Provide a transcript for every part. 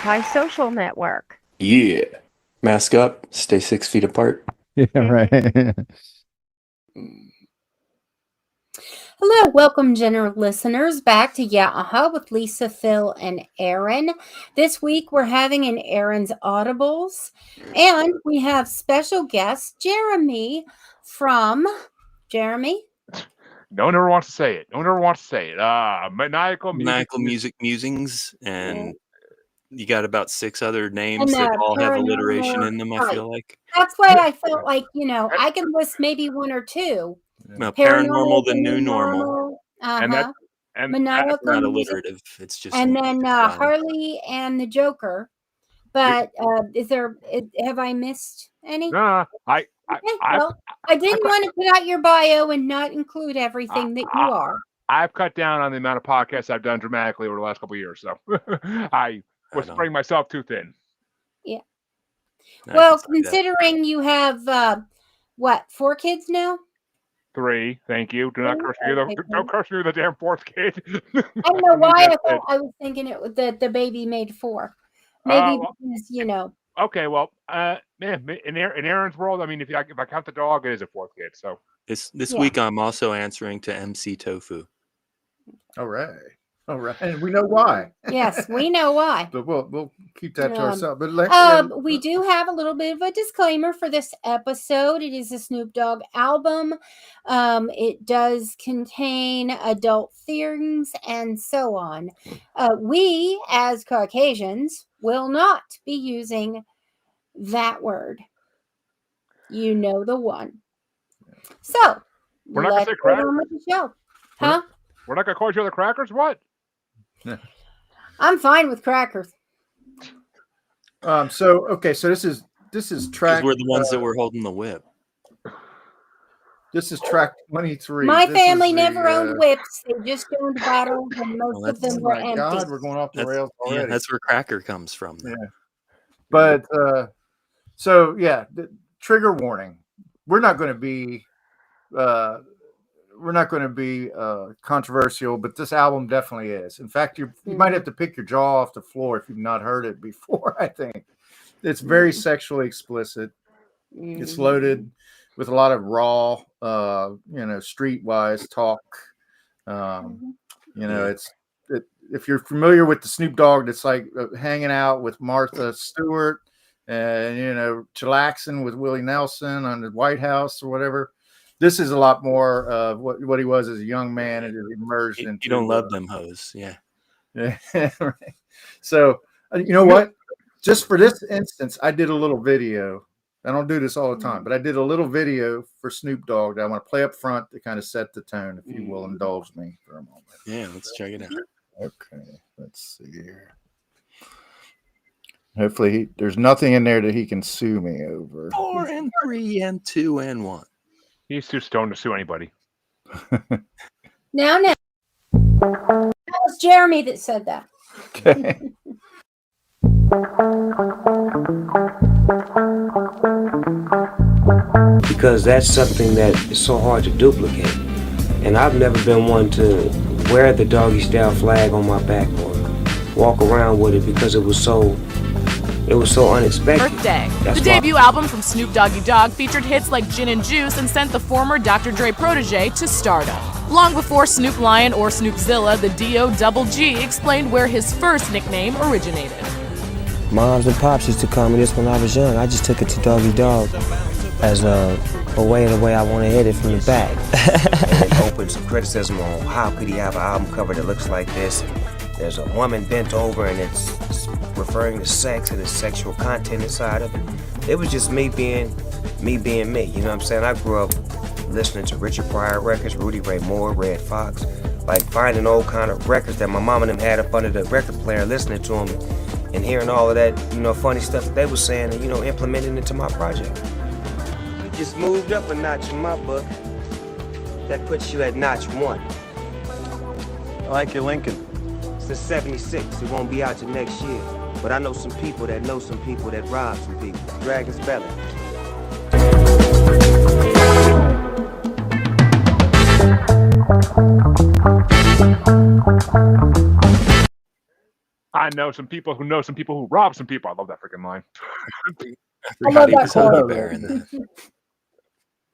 anti-social network. Yeah. Mask up, stay 6 feet apart. Yeah, right. Hello, welcome, general listeners, back to Yeah with Lisa, Phil, and Aaron. This week we're having an Aaron's Audibles, and we have special guest Jeremy from Jeremy. No one ever wants to say it. Maniacal Music Musings, and you got about 6 other names that all have alliteration in them, I feel like. That's why I felt like, I can list maybe one or two. Paranormal, the new normal. and Maniacal, not alliterative. It's just. And then Harley and the Joker. But have I missed any? No, I didn't want to put out your bio and not include everything that you are. I've cut down on the amount of podcasts I've done dramatically over the last couple of years, so I was spreading myself too thin. Yeah. Well, considering you have 4 kids now? 3, thank you. Do not curse me. Don't curse me with the damn 4th kid. I don't know why I was thinking that the baby made 4. Maybe because, Okay, well, in Aaron's world, I mean, if I count the dog, it is a 4th kid. So this week, I'm also answering to MC Tofu. All right, and we know why. Yes, we know why. But we'll keep that to ourselves. But we do have a little bit of a disclaimer for this episode. It is a Snoop Dogg album. It does contain adult themes and so on. We, as Caucasians, will not be using that word. You know the one. So we're not going to say crackers. With the show. Huh? We're not going to call each other crackers? What? I'm fine with crackers. So this is track. We're the ones that were holding the whip. This is track 23. My family never owned whips; they just owned bottles, and most of them were empty. God, we're going off the rails already. Yeah, that's where cracker comes from. Yeah. But trigger warning. We're not going to be controversial, but this album definitely is. In fact, you might have to pick your jaw off the floor if you've not heard it before. I think it's very sexually explicit. It's loaded with a lot of raw, streetwise talk. If you're familiar with the Snoop Dogg, that's like hanging out with Martha Stewart and chillaxing with Willie Nelson on the White House or whatever. This is a lot more of what he was as a young man and emerged into. You don't love them hoes, yeah. Yeah, right. So you know what? Just for this instance, I did a little video. I don't do this all the time, but I did a little video for Snoop Dogg that I want to play up front to kind of set the tone, if you will indulge me for a moment. Yeah, let's check it out. Okay, let's see here. Hopefully there's nothing in there that he can sue me over. 4 and 3 and 2 and 1. He's too stoned to sue anybody. Now. That was Jeremy that said that. Okay. Because that's something that is so hard to duplicate. And I've never been one to wear the doggy style flag on my back or walk around with it because it was so unexpected. Birthday. That's the debut album from Snoop Doggy Dogg featured hits like Gin and Juice and sent the former Dr. Dre protege to stardom. Long before Snoop Lion or Snoopzilla, the D.O.G. explained where his first nickname originated. Moms and pops used to call me this when I was young. I just took it to Doggy Dogg as a way I want to hit it from the back. They opened some criticism on how could he have an album cover that looks like this. There's a woman bent over and it's referring to sex and the sexual content inside of it. It was just me being me, you know what I'm saying? I grew up listening to Richard Pryor records, Rudy Ray Moore, Red Fox, like finding old kind of records that my mom and them had up under the record player, listening to them and hearing all of that, funny stuff that they were saying and, implementing into my project. You just moved up a notch in my book. That puts you at notch 1. I like your Lincoln. It's the 76. It won't be out till next year. But I know some people that know some people that rob some people. Dragon's Belly. I know some people who know some people who rob some people. I love that freaking line. I love that was Huggy quote. Bear in that.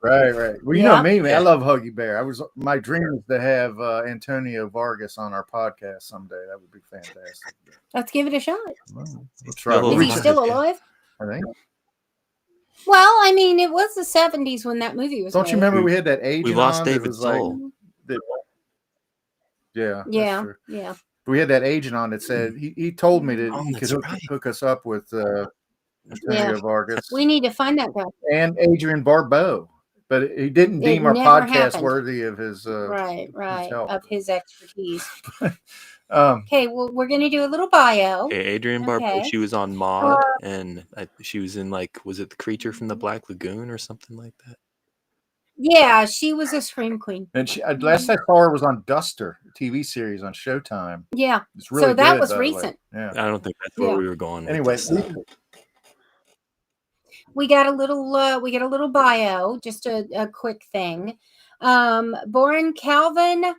Right. Well, you Yeah. know me, man. Yeah. I love Huggy Bear. My dream is to have Antonio Vargas on our podcast someday. That would be fantastic. Let's give it a shot. Well, we'll Still try. Is he alive. still alive? I think. Well, I mean, it was the 70s when that movie was Don't made. you remember we had that agent We lost on that David was like, Soul. yeah, that's Yeah, true. yeah. We had that agent on that said he told me that Oh, he could that's right. hook us up with Antonio Vargas We need to find that guy. and Adrian Barbeau, but he didn't It deem our never podcast happened. worthy of his Right, help. of his expertise. Um, Okay, well, we're going to do a little bio. Okay, Adrian Barbeau, Okay. she was on Maude, and she was in was it The Creature from the Black Lagoon or something like that? Yeah, she was a scream queen. and she, last I saw her was on Duster, a TV series on Showtime. Yeah, It's really so that good, was by the way. recent. Yeah. I don't think that's where Yeah. we were going. With Anyway, this. We got a little bio, just a quick thing. Born Calvin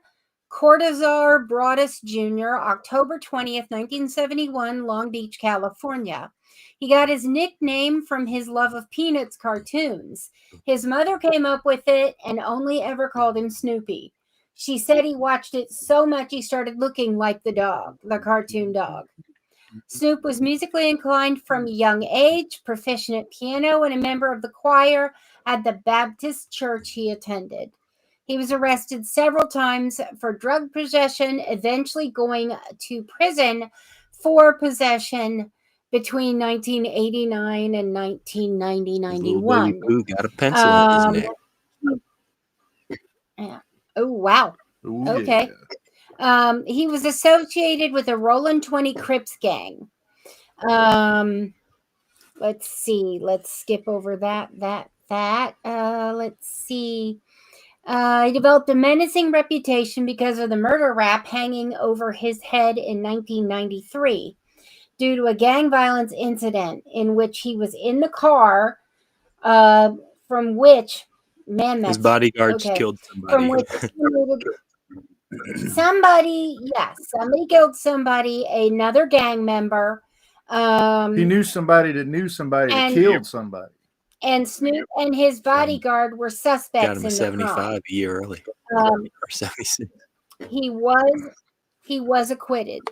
Cortazar Broadus Jr., October 20th, 1971, Long Beach, California. He got his nickname from his love of Peanuts cartoons. His mother came up with it and only ever called him Snoopy. She said he watched it so much he started looking like the dog, the cartoon dog. Snoop was musically inclined from a young age, proficient at piano, and a member of the choir at the Baptist church he attended. He was arrested several times for drug possession, eventually going to prison for possession between 1989 and 1991. Little baby Pooh got a pencil in his neck. Yeah. Oh, wow. Ooh, Okay. yeah. He was associated with a Roland 20 Crips gang. Let's see. Let's skip over that. Let's see. He developed a menacing reputation because of the murder rap hanging over his head in 1993 due to a gang violence incident in which he was in the car from which, His bodyguards okay. killed From somebody. which somebody killed somebody, another gang member. He knew somebody that knew somebody that and- killed somebody. And Snoop and his bodyguard were suspects Got him in a the 75 crime. a year early. Um, Or 76. he was acquitted.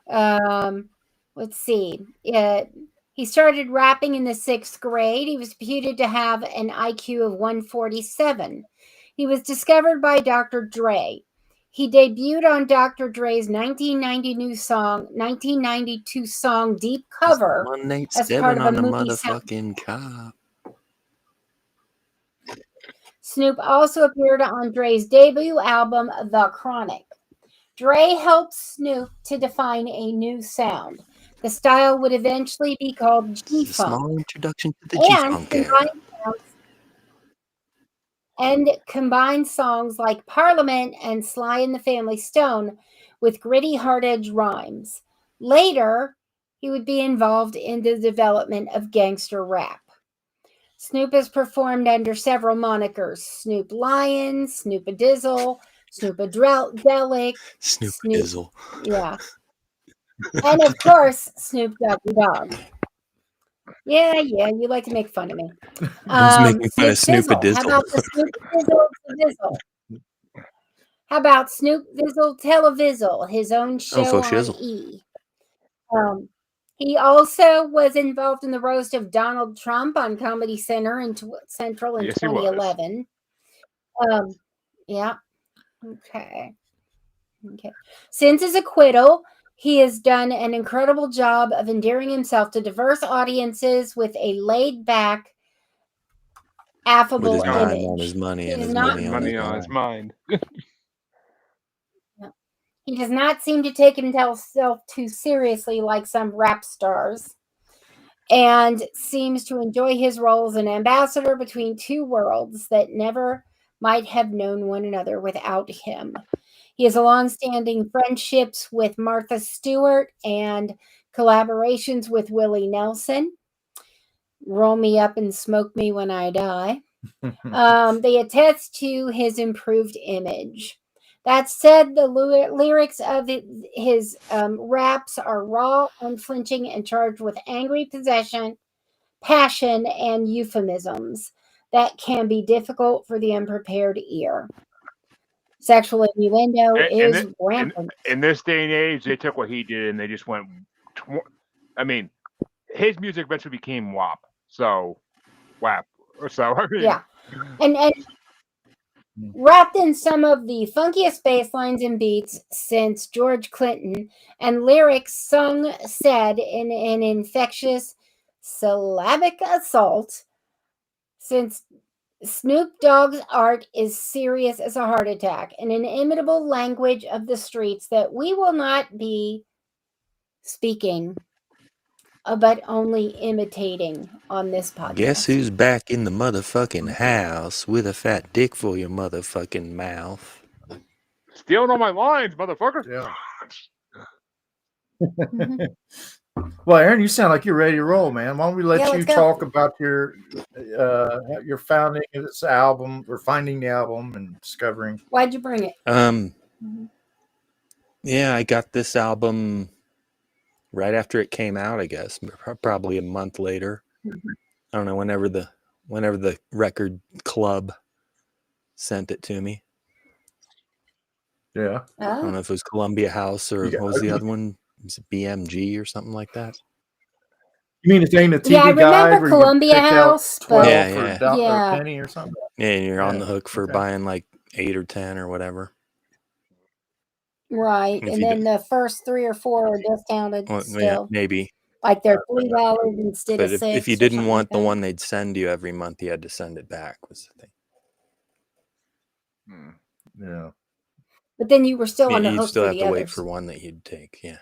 Let's see. He started rapping in the 6th grade. He was reputed to have an IQ of 147. He was discovered by Dr. Dre. He debuted on Dr. Dre's 1992 song Deep Cover 187 part of a on the movie motherfucking cop. Snoop also appeared on Dre's debut album, The Chronic. Dre helped Snoop to define a new sound. The style would eventually be called This is a small G-Funk introduction to the and G-Funk. combined songs like Parliament and Sly and the Family Stone with gritty hard-edged rhymes. Later, he would be involved in the development of gangster rap. Snoop has performed under several monikers: Snoop Lion, Snoop-a-Dizzle, Snoop-a-Delic, Snoop Snoop- Dizzle. yeah. And of course, Snoop Dogg. Yeah, you like to make fun of me. Who's making fun of Snoop-a-Dizzle. How Snoop-a-Dizzle? about the Snoop-a-Dizzle? How about Snoop Dizzle Televizzle, his own show for on shizzle. E! He also was involved in the roast of Donald Trump on Comedy Central in Yes, he was. 2011. Yeah. Okay. Since his acquittal, he has done an incredible job of endearing himself to diverse audiences with a laid-back, With affable his mind image. on his money He and is his not- money on Money his on his mind. mind. He does not seem to take himself too seriously like some rap stars, and seems to enjoy his role as an ambassador between two worlds that never might have known one another without him. He has a long-standing friendships with Martha Stewart and collaborations with Willie Nelson. Roll me up and smoke me when I die. They attest to his improved image. That said, the lyrics of his raps are raw, unflinching, and charged with angry passion, and euphemisms that can be difficult for the unprepared ear. Sexual innuendo is rampant. In this day and age, they took what he did and they just went. I mean, his music eventually became WAP. So, WAP. So, I mean, yeah, and wrapped in some of the funkiest bass lines and beats since George Clinton, and lyrics said in an infectious syllabic assault since Snoop Dogg's art is serious as a heart attack, in an inimitable language of the streets that we will not be speaking, but only imitating on this podcast. Guess who's back in the motherfucking house with a fat dick for your motherfucking mouth? Stealing all my lines, motherfucker. Yeah. Well, Aaron, you sound like you're ready to roll, man. Why don't we let you talk about your founding of this album, or finding the album and discovering? Why'd you bring it? Yeah, I got this album right after it came out, I guess, probably a month later. I don't know, whenever the record club sent it to me. Yeah. I don't know if it was Columbia House or what was the other one? Was it BMG or something like that? You mean the thing, the TV I guide remember Columbia House, but yeah. For a penny or something? Yeah, and you're on the hook for buying like 8 or 10 or whatever. Right, and then the first 3 or 4 are discounted still. Yeah, maybe. Like they're $3 instead of $6. But if you didn't want the one they'd send you every month, you had to send it back, was the thing. Yeah. But then you were still on the hook you'd still for have the to others. wait for one that you'd take, yeah.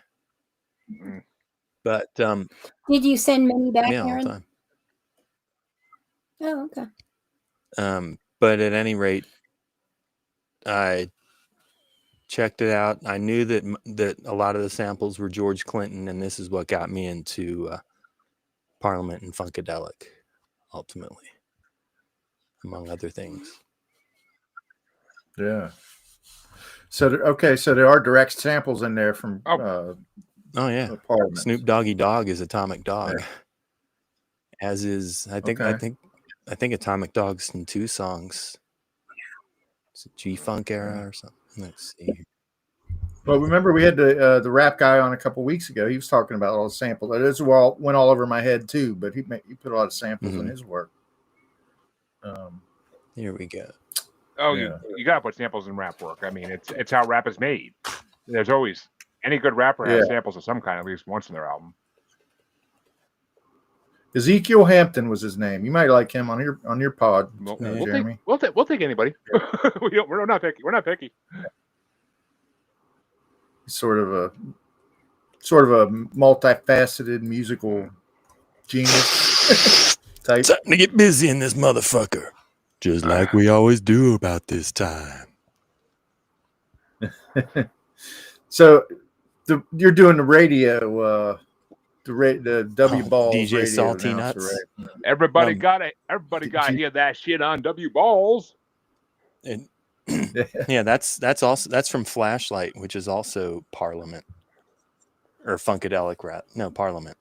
But did you send money back, yeah, Aaron? all the time. Oh, okay. But at any rate, I checked it out. I knew that a lot of the samples were George Clinton, and this is what got me into Parliament and Funkadelic, ultimately, among other things. Yeah. So there are direct samples in there from. Oh yeah, Snoop Doggy Dogg is Atomic Dog, as is I think Atomic Dog's in 2 songs. It's a G-Funk era or something. Let's see. Well, remember we had the rap guy on a couple weeks ago. He was talking about all the samples. This went all over my head too, but he put a lot of samples in his work. Here we go. Oh, you gotta put samples in rap work. I mean, it's how rap is made. There's always any good rapper has samples of some kind at least once in their album. Ezekiel Hampton was his name. You might like him on your pod, Jeremy. We'll take anybody. We're not picky. We're not picky. He's sort of a multifaceted musical genius type. Time to get busy in this motherfucker, just like we always do about this time. So you're doing the radio. The W Balls DJ Salty Nuts. Right? Everybody got to hear that shit on W Balls. And yeah, that's from Flashlight, which is also Parliament or Funkadelic rap. No, Parliament.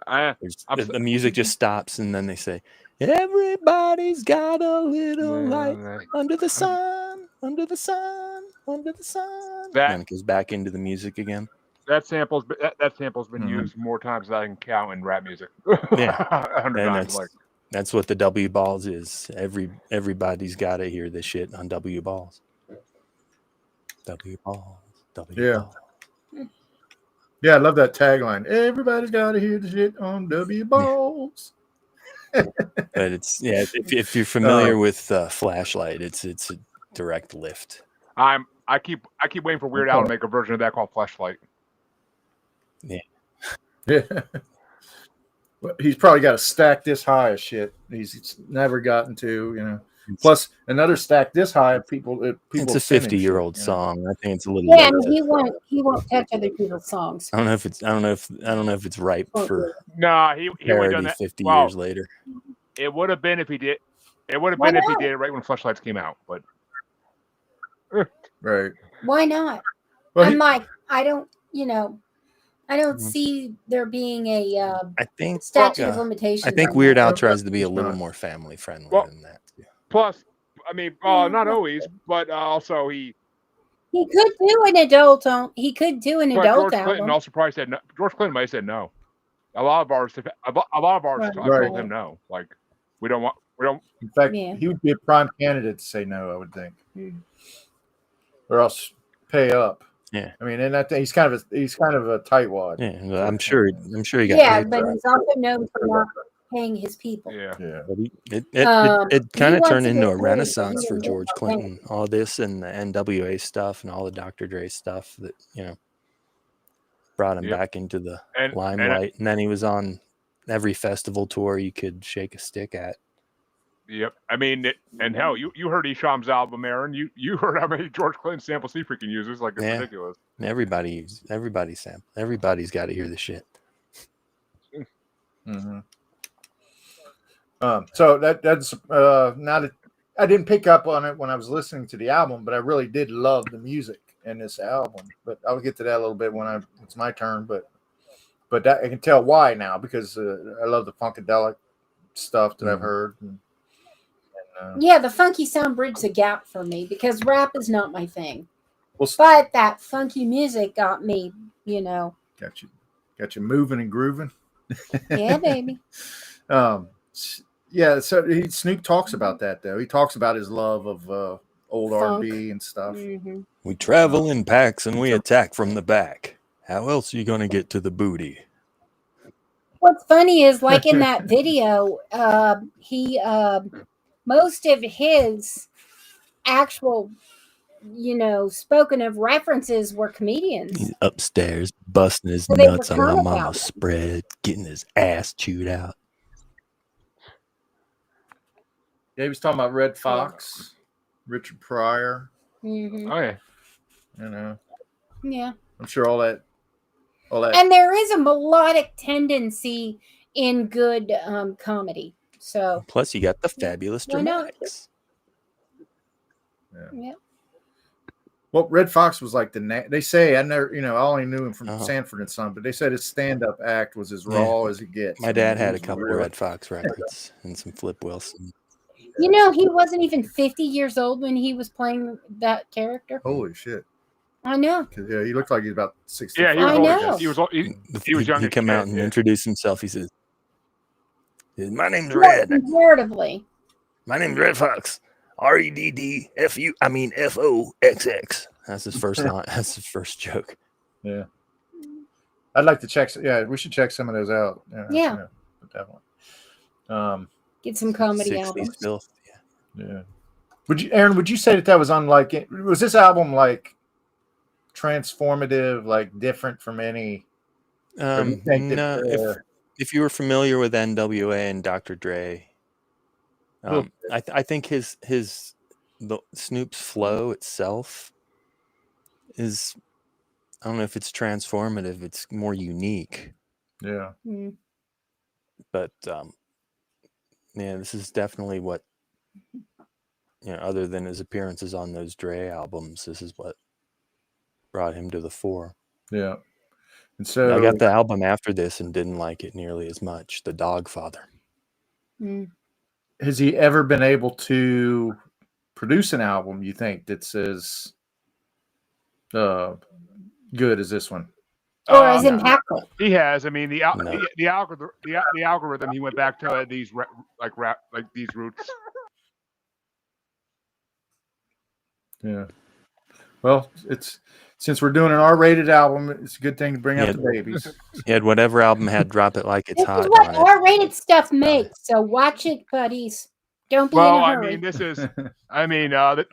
The music just stops and then they say, "Everybody's got a little light under the sun, under the sun, under the sun." And it goes back into the music again. That sample's been used more times than I can count in rap music. Yeah, 100 times. That's what the W Balls is. Everybody's got to hear this shit on W Balls. W Balls. Balls. Yeah, I love that tagline. Everybody's got to hear the shit on W Balls. But it's if you're familiar with Flashlight, it's a direct lift. I keep waiting for Weird Al to make a version of that called Flashlight. Yeah. Well, he's probably got a stack this high of shit he's never gotten to, Plus another stack this high of people. It's a 50-year-old song. I think it's a little. Yeah, and he won't touch other people's songs. I don't know if it's ripe for. No, he would have done that 50 years later. It would have been if he did. It would have been if he did it right when Flashlights came out, but. Right. Why not? Well, I'm like, I don't see there being a I think statute of limitations. I think on Weird that. Al tries to be a little more family friendly than that. Plus, I mean, not always, but also He could do an adult. He could do an but adult George Clinton album. also probably said no. George Clinton might have said no. A lot of artists told him no. Like, we don't. In fact, he would be a prime candidate to say no, I would think, or else pay up. Yeah, I mean, and I think he's kind of a tightwad. Yeah, I'm sure he got. Yeah, paid but for it. he's also known for not paying his people. Yeah. But it kind of turned into a renaissance for George Clinton. All this and the NWA stuff and all the Dr. Dre stuff that brought him back into the limelight. And then he was on every festival tour you could shake a stick at. Yep. I mean, and hell, you heard Esham's album, Aaron. You heard how many George Clinton samples he freaking uses. Like, it's ridiculous. Everybody's got to hear the shit. Mm-hmm. So that's not a, I didn't pick up on it when I was listening to the album, but I really did love the music in this album. But I'll get to that a little bit when it's my turn. But that, I can tell why now, because I love the funkadelic stuff that I've heard. Yeah, the funky sound bridged the gap for me because rap is not my thing. Well, but that funky music got me, got you moving and grooving. Yeah, baby. Yeah, so Snoop talks about that though. He talks about his love of old R&B and stuff. Mm-hmm. We travel in packs and we attack from the back. How else are you going to get to the booty? What's funny is, like in that video, he most of his actual, spoken of references were comedians. He's upstairs busting his nuts on my mama's spread, getting his ass chewed out. Yeah, he was talking about Red Fox, Richard Pryor. Mm-hmm. Oh yeah. Yeah. I'm sure all that. And there is a melodic tendency in good comedy. So plus, you got the fabulous dramatics. Yeah. Well, Red Fox was like they say, I never, I only knew him from Sanford and Son, but they said his stand-up act was as raw as it gets. My dad had a couple of Red Fox records and some Flip Wilson. He wasn't even 50 years old when he was playing that character. Holy shit. I know. Yeah, he looked like he's about 60. Yeah, I know. He was young. He came out and introduced himself. He says, "My name's Red. Comparatively. My name's Red Fox. REDDFOXX." That's his first line. That's his first joke. Yeah. I'd like to check. Yeah, we should check some of those out. Yeah. Definitely. Get some comedy albums. Filth. Yeah. Aaron, would you say that was unlike? Was this album like transformative, like different from any? No. If you were familiar with NWA and Dr. Dre, I think the Snoop's flow itself is, I don't know if it's transformative. It's more unique. Yeah. Mm. But this is definitely what, other than his appearances on those Dre albums, this is what brought him to the fore. Yeah. And so I got the album after this and didn't like it nearly as much, The Dogfather. Mm. Has he ever been able to produce an album, you think, that's as good as this one? Or as impactful? He has. I mean, the algorithm. He went back to these these roots. Yeah. Well, since we're doing an R-rated album, it's a good thing to bring out the babies. He had whatever album had Drop It Like It's This Hot is what on it. R-rated stuff makes. So watch it, buddies. Don't be in a hurry. I mean, this is. I mean, as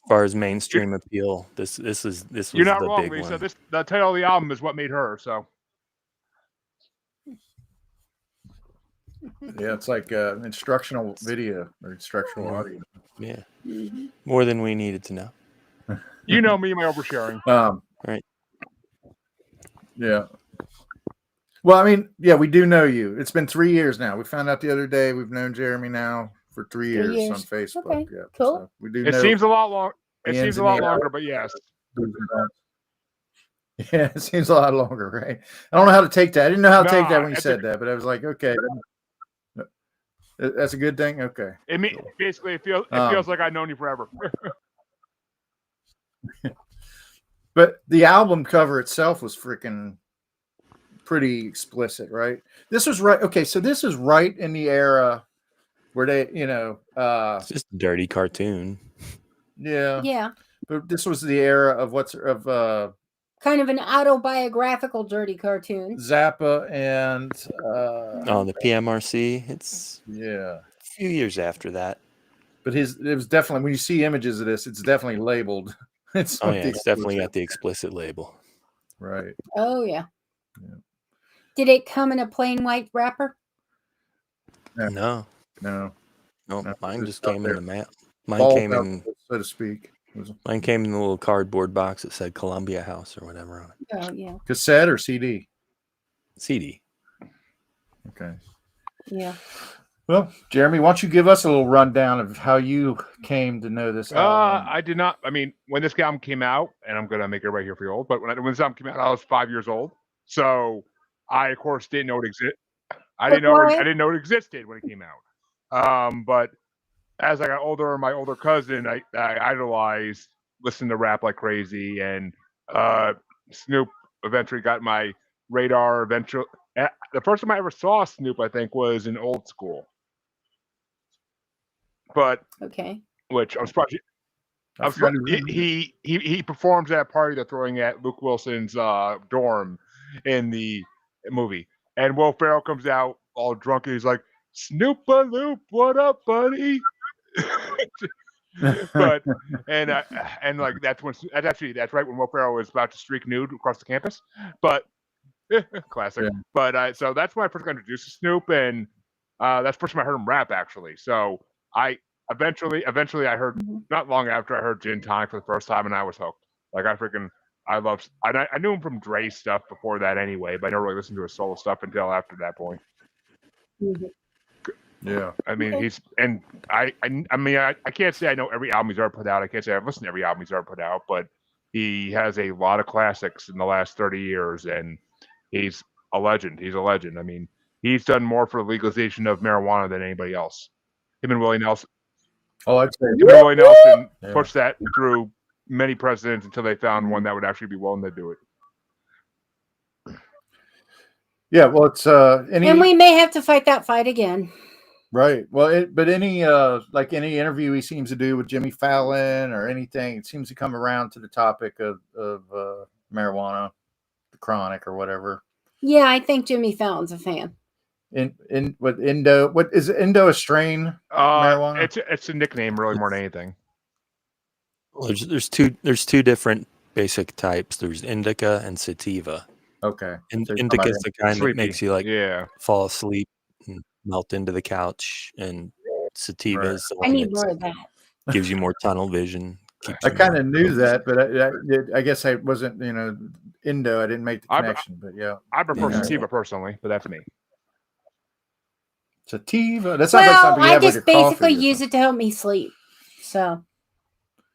far as mainstream appeal, this was you're not the wrong, big Lisa. one. The title of the album is what made her. So. Yeah, it's like an instructional video or instructional audio. Yeah, more than we needed to know. You know me, my oversharing. Right. Yeah. Well, I mean, yeah, we do know you. It's been 3 years now. We found out the other day. We've known Jeremy now for 3 years on Facebook. Okay, Yeah, cool. So we do. It seems a lot long. It seems a lot longer, but yes. Yeah, it seems a lot longer, right? I don't know how to take that. I didn't know how to take that when you said that, but I was like, okay, that's a good thing. Okay. Basically, it feels like I've known you forever. But the album cover itself was freaking pretty explicit, right? This was right. Okay, so this is right in the era where they, it's just a dirty cartoon. Yeah. Yeah. But this was the era of kind of an autobiographical dirty cartoon. Zappa and the PMRC. It's a few years after that. But it was definitely, when you see images of this, it's definitely labeled. It's definitely got the explicit label. Right. Oh yeah. Did it come in a plain white wrapper? No. Mine just came in the mail. Mine came in, so to speak. Mine came in the little cardboard box that said Columbia House or whatever on it. Oh yeah. Cassette or CD? CD. Okay. Yeah. Well, Jeremy, why don't you give us a little rundown of how you came to know this album? I did not. I mean, when this album came out, and I'm gonna make everybody here feel old, but when this album came out, I was 5 years old, so I, of course, didn't know it existed. I didn't know it existed when it came out. But as I got older, my older cousin, I idolized, listened to rap like crazy, and Snoop eventually got my radar. Eventually, the first time I ever saw Snoop, I think, was in Old School. But okay, which I'm surprised. He performs at a party they're throwing at Luke Wilson's dorm in the movie, and Will Ferrell comes out all drunk and he's like, "Snoop-a-loop, what up, buddy?" But and like that's right when Will Ferrell was about to streak nude across the campus. But classic. Yeah. But so that's when I first got introduced to Snoop, and that's the first time I heard him rap actually. So I eventually I heard, not long after, I heard Gin Tonic for the first time, and I was hooked. Like I knew him from Dre stuff before that anyway, but I never really listened to his solo stuff until after that point. Mm-hmm. Yeah, I mean I can't say I know every album he's ever put out. I can't say I've listened to every album he's ever put out, but he has a lot of classics in the last 30 years, and he's a legend. He's a legend. I mean, he's done more for the legalization of marijuana than anybody else. Him and Willie Nelson. Oh, I'd say Willie Nelson pushed that through many presidents until they found one that would actually be willing to do it. Yeah, well, it's and we may have to fight that fight again. Right. Well, but any interview he seems to do with Jimmy Fallon or anything, it seems to come around to the topic of marijuana, the chronic or whatever. Yeah, I think Jimmy Fallon's a fan. What is Indo a strain? Marijuana? It's a nickname really more than anything. Well, there's two different basic types. There's indica and sativa. Okay. Indica is the kind that makes you fall asleep and melt into the couch, and sativa is the one I need more of that. Gives you more tunnel vision. I kind of knew that, but I guess I wasn't, Indo. I didn't make the connection, but yeah. I prefer sativa personally, but that's me. Sativa. That's not something you have just basically use it to help me sleep. So,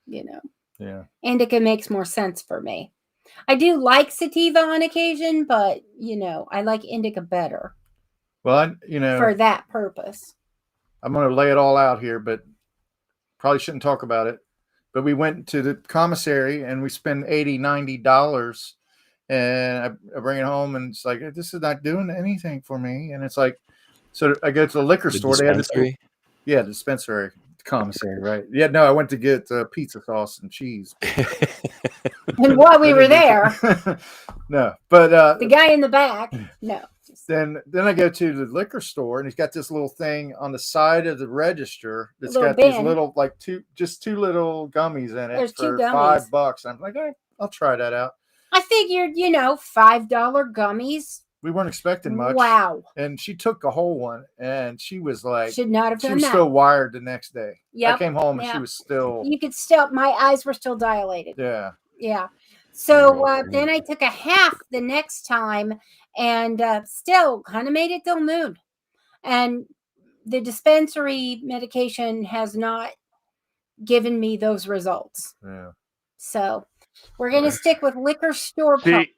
yeah. Indica makes more sense for me. I do like sativa on occasion, but I like indica better. Well, for that purpose. I'm going to lay it all out here, but probably shouldn't talk about it. But we went to the commissary and we spent $80-$90, and I bring it home, and it's like, this is not doing anything for me. And it's like, so I go to the liquor store. They had this, dispensary, commissary, right? Yeah, no, I went to get pizza sauce and cheese. And while we were there, no, but the guy in the back, no. Then I go to the liquor store, and he's got this little thing on the side of the register that's got bin. these little, two little gummies in it. There's for two gummies. $5. I'm like, I'll try that out. I figured, $5 gummies. We weren't expecting much. Wow. And she took a whole one, and she was like, should not have done that. She was still wired the next day. Yeah. I came home and she was still. You could still, my eyes were still dilated. Yeah. Yeah. So then I took a half the next time, and still kind of made it till noon. And the dispensary medication has not given me those results. Yeah. So we're going to stick with liquor store. See,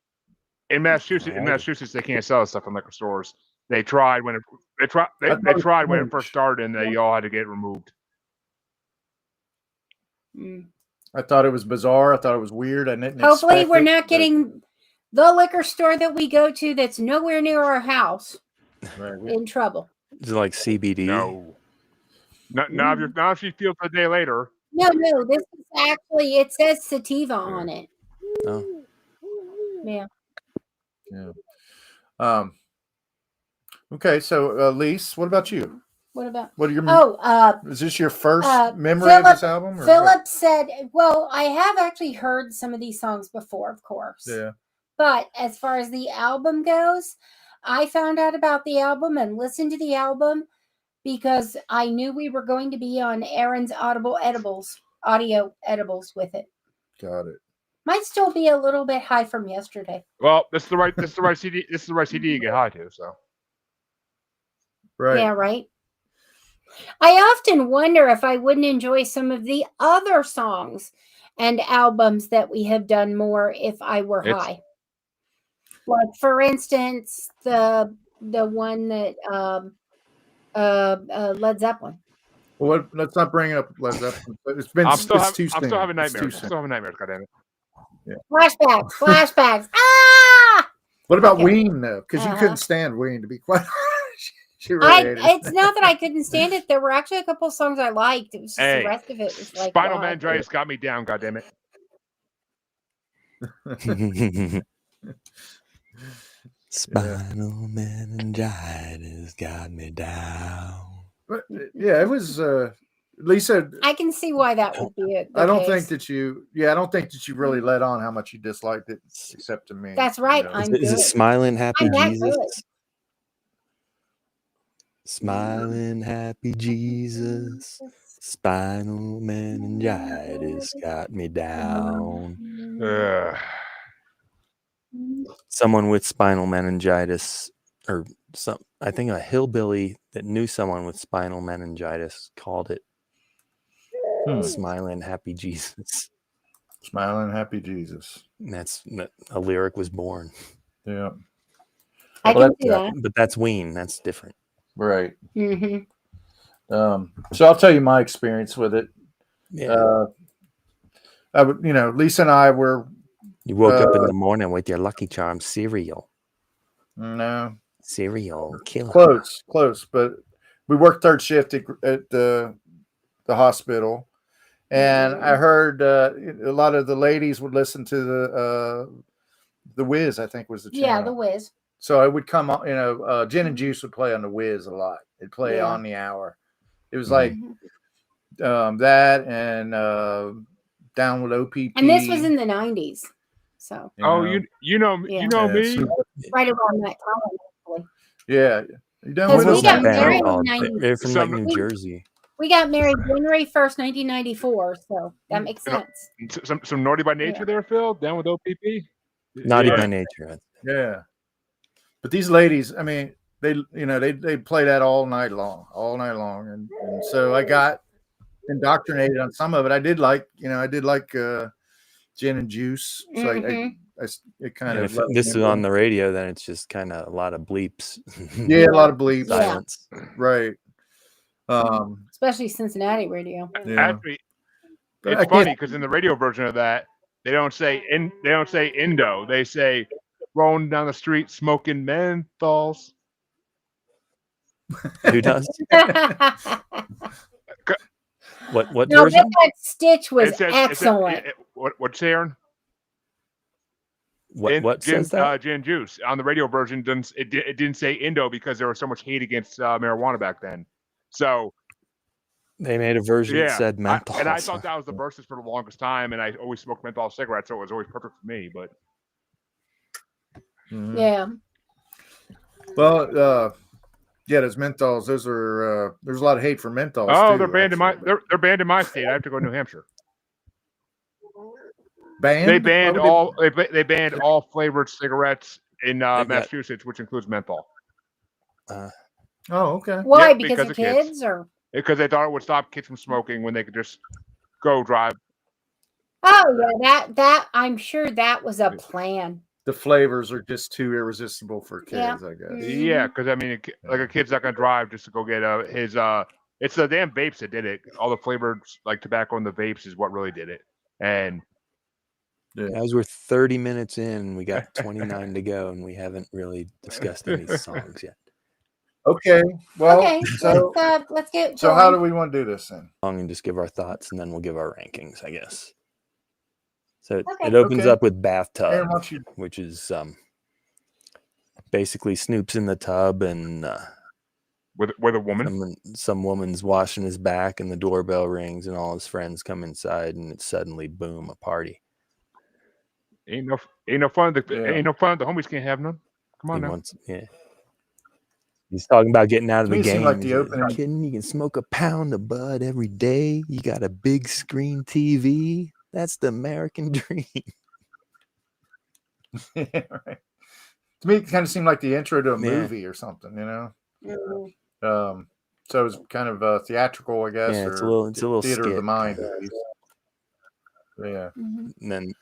in Massachusetts, they can't sell stuff in liquor stores. They tried when they tried when it first started, and they all had to get removed. I thought it was bizarre. I thought it was weird. I didn't. Hopefully, we're not getting the liquor store that we go to that's nowhere near our house in trouble. Is it like CBD? No. Now if she feels a day later. No. This is actually, it says sativa on it. Oh. Yeah. Yeah. Okay, so Lise, what about you? What about? What are your? Is this your first memory of this album? Philip said, "Well, I have actually heard some of these songs before, of course. Yeah. But as far as the album goes, I found out about the album and listened to the album because I knew we were going to be on Aaron's audio edibles with it. Got it. Might still be a little bit high from yesterday. Well, this is the right CD. This is the right CD to get high to. So. Right. Yeah. Right. I often wonder if I wouldn't enjoy some of the other songs and albums that we have done more if I were high. Like, for instance, the one that Led Zeppelin. Well, let's not bring up Led Zeppelin. It's been. I'm still having nightmares. Goddammit. Yeah. Flashbacks. Ah! What about Ween though? Because you couldn't stand Ween, to be quite honest. It's not that I couldn't stand it. There were actually a couple of songs I liked. It was just the rest of it was like Spinal Meningitis got me down. Goddammit. Spinal meningitis got me down. But yeah, it was. Lisa, I can see why that would be it. I don't think that you really let on how much you disliked it, except to me. That's right. You know? Is it Smiling Happy Jesus? Good. Smiling Happy Jesus. Spinal meningitis got me down. Someone with spinal meningitis, or I think a hillbilly that knew someone with spinal meningitis called it Smiling Happy Jesus. Smiling Happy Jesus. And a lyric was born. Yeah. I can see that. But that's Ween. That's different. Right. Mm-hmm. So I'll tell you my experience with it. Yeah. I would, Lisa and I were. You woke up in the morning with your Lucky Charms cereal. No. Cereal killer. Close. But we worked third shift at the hospital, and I heard a lot of the ladies would listen to the Wiz. I think was the channel. Yeah, the Wiz. So I would come on, Gin and Juice would play on the Wiz a lot. It'd play on the hour. It was like that and Down with OPP. And this was in the 90s. So. You know me. Right around that time, actually. Yeah. Because we got married in 90. They're from New Jersey. We got married January 1st, 1994. So that makes sense. Some Naughty by Nature there, Phil? Down with OPP? Naughty by Nature. Yeah. But these ladies, I mean, they play that all night long, and so I got indoctrinated on some of it. I did like Gin and Juice. So it kind of. If this is on the radio, then it's just kind of a lot of bleeps. Yeah, a lot of bleeps. Silence. Yeah. Right. Especially Cincinnati radio. Yeah. Actually, it's funny because in the radio version of that, they don't say Indo. They say rolling down the street smoking menthols. Who does? What no, version? That Stitch was excellent. What's Aaron? What says that? Gin Juice on the radio version it didn't say Indo because there was so much hate against marijuana back then. So they made a version that said menthol. And I thought that was the verses for the longest time, and I always smoked menthol cigarettes, so it was always perfect for me. But yeah. Well, those menthols. Those are there's a lot of hate for menthols. Oh, too, they're banned they're banned in my state. I have to go to New Hampshire. Banned? They banned all flavored cigarettes in Massachusetts, which includes menthol. Oh, okay. Why? Yeah, because of kids, or because they thought it would stop kids from smoking when they could just go drive. Oh yeah, that I'm sure that was a plan. The flavors are just too irresistible for kids, Yeah. I guess. Yeah, because I mean, like a kid's not gonna drive just to go get his It's the damn vapes that did it. All the flavored like tobacco in the vapes is what really did it. And As we're 30 minutes in, we got 29 to go, and we haven't really discussed any songs yet. Okay. Well, Okay, so let's get so going. how do we want to do this then? And just give our thoughts, and then we'll give our rankings, I guess. So Okay. it opens Okay. up with Aaron, Bathtub, why don't you- which is basically Snoop's in the tub, and with a woman. some woman's washing his back, and the doorbell rings, and all his friends come inside, and it's suddenly boom, a party. Ain't no fun. Yeah. Ain't no fun. The homies can't have none. Come on He now. wants, yeah. He's talking about getting out of To me, the it seemed game. like the He's like, opening- "You kidding? You can smoke a pound of bud every day. You got a big screen TV. That's the American dream." Yeah, right. To me, it kind of seemed like the intro to a Yeah. movie or something, you know. Mhm. So it was kind of theatrical, I guess. Yeah, it's a or little theater of the skit, mind. kinda. At least. Yeah, Mhm. And then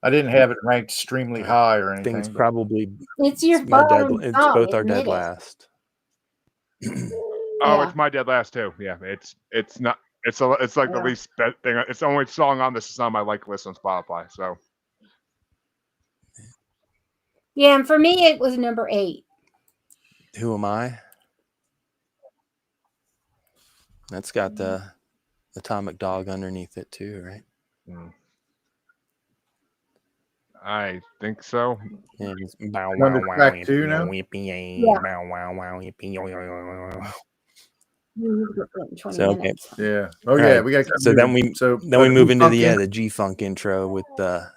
I didn't have it ranked extremely high or I think it's anything. probably It's your my dead. bottom It's song, both our admit dead it. last. Oh, Yeah. it's my dead last too. Yeah, it's not. It's like the Yeah. least thing. It's the only song on this song I like to listen on Spotify. So Yeah, and for me it was number 8. Who am I? That's got the Atomic Dog underneath it too, right? I think so. Yeah, it's bow We're on wow to wow track 2 now? yippee, Yeah. bow wow wow yippee, yo, yo, yo, yo. In 20 So, okay. minutes. Yeah. Oh All yeah, right. we got. So then we the move into the G-Funk G-Funk intro with the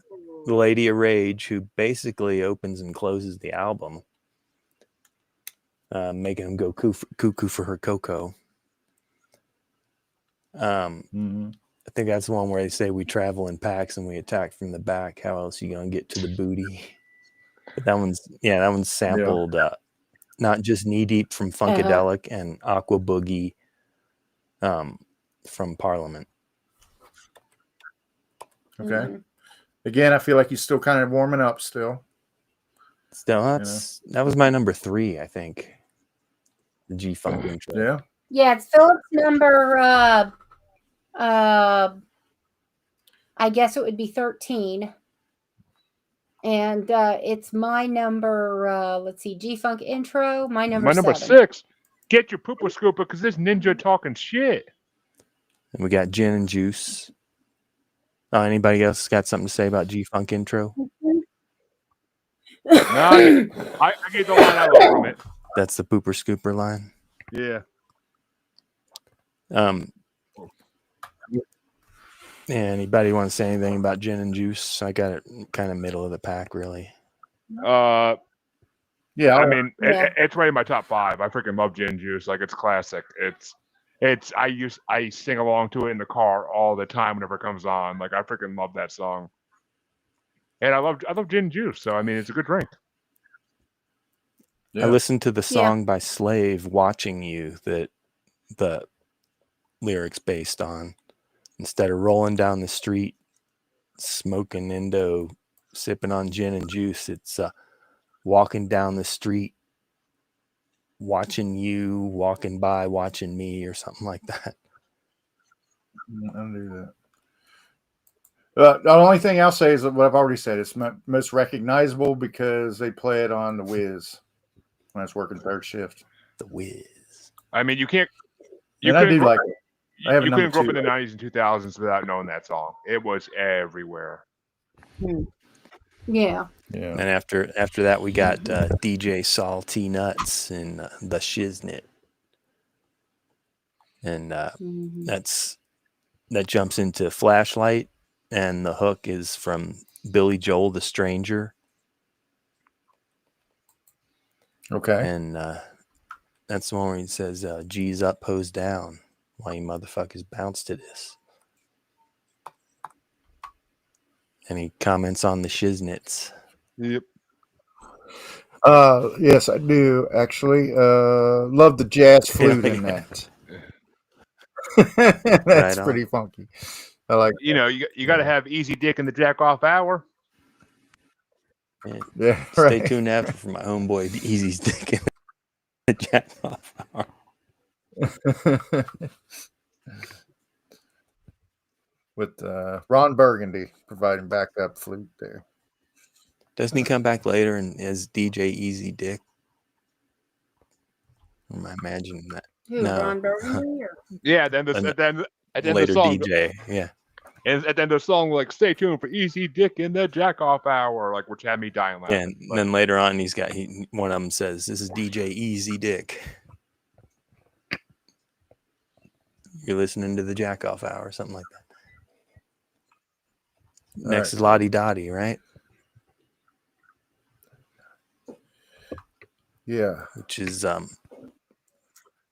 Lady of Rage, who basically opens and closes the album, making him go cuckoo for her cocoa. I think that's the one where they say we travel in packs and we attack from the back. How else you gonna get to the booty? But that one's sampled not just Knee Deep from Funkadelic and Aqua Boogie from Parliament. Okay. Mhm. Again, I feel like he's still kind of warming up still. Still, that was my number 3, I think. The G-Funk intro. Yeah. Yeah, it's Philip's number I guess it would be 13. And it's my number let's see, G-Funk intro, my number 6. Get your pooper scooper because this ninja talking shit. And we got Gin and Juice. Anybody else got something to say about G-Funk intro? No, I get the line I love from it. That's the pooper scooper line. Yeah. Anybody want to say anything about Gin and Juice? I got it kind of middle of the pack, really. Yeah. I mean, Yeah. it's right in my top 5. I freaking love Gin Juice. Like, it's classic. I sing along to it in the car all the time whenever it comes on. Like, I freaking love that song. And I love Gin Juice. So I mean, it's a good drink. Yeah. I listened to the song by Slave, "Watching You," that the lyrics based on. Instead of rolling down the street, smoking Indo, sipping on gin and juice, it's walking down the street, watching you, walking by, watching me, or something like that. I'll do that. The only thing I'll say is what I've already said. It's most recognizable because they play it on the Wiz when I was working third shift. The Wiz. I mean, you can't. And I do like it. I have a You number couldn't grow up 2. in the 90s and 2000s without knowing that song. It was everywhere. Yeah. Yeah. And after that, we got DJ Salty Nuts and the Shiznit, and that jumps into Flashlight, and the hook is from Billy Joel, The Stranger. Okay. And that's the one where he says, G's up, hoes down. Why you motherfuckers bounce to this? And he comments on the Shiznits. Yep. Yes, I do actually. Love the jazz flute in that. That's Right on. pretty funky. I like. You know, you got to have easy dick in the jack off hour. Yeah. Yeah, Stay right. tuned after for my homeboy Easy's dick in the jack off hour. With Ron Burgundy providing backup flute there. Doesn't he come back later and as DJ Easy Dick? Am I imagining that? Who, No. Ron Burgundy? Or? Yeah, then the Later song, DJ, yeah. and then the song like "Stay tuned for easy dick in the jack off hour," like which had me dying laughing. Yeah, and then later on, one of them says, "This is DJ Easy Dick. You're listening to the jack off hour," or something like that. Next is Lottie Dottie, right? Yeah, which is